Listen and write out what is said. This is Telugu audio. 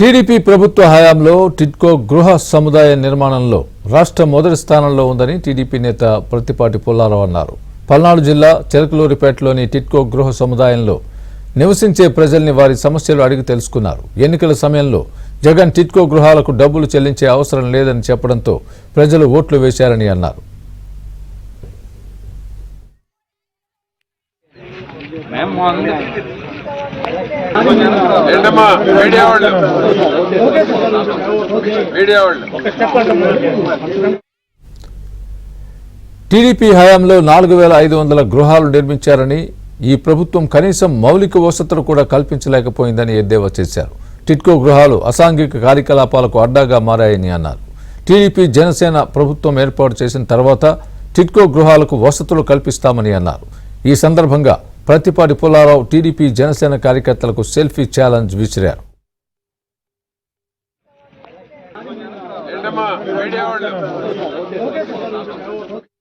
టీడీపీ ప్రభుత్వ హయాంలో టిడ్కో గృహ సముదాయ నిర్మాణంలో రాష్ట్ర మొదటి స్థానంలో ఉందని టీడీపీ నేత ప్రత్తిపాటి పుల్లారావు అన్నారు. పల్నాడు జిల్లా చెరకులూరిపేటలోని టిడ్కో గృహ సముదాయంలో నివసించే ప్రజల్ని వారి సమస్యలు అడిగి తెలుసుకున్నారు. ఎన్నికల సమయంలో జగన్ టిడ్కో గృహాలకు డబ్బులు చెల్లించే అవసరం లేదని చెప్పడంతో ప్రజలు ఓట్లు వేశారని అన్నారు. టీడీపీ హయాంలో 4,500 గృహాలు నిర్మించారని, ఈ ప్రభుత్వం కనీసం మౌలిక వసతులు కూడా కల్పించలేకపోయిందని ఎద్దేవా చేశారు. టిడ్కో గృహాలు అసాంఘిక కార్యకలాపాలకు అడ్డాగా మారాయని అన్నారు. టీడీపీ జనసేన ప్రభుత్వం ఏర్పాటు చేసిన తర్వాత టిడ్కో గృహాలకు వసతులు కల్పిస్తామని అన్నారు. ఈ సందర్భంగా ప్రత్తిపాటి పుల్లారావు టీడీపీ జనసేన కార్యకర్తలకు సెల్ఫీ ఛాలెంజ్ విసిరారు.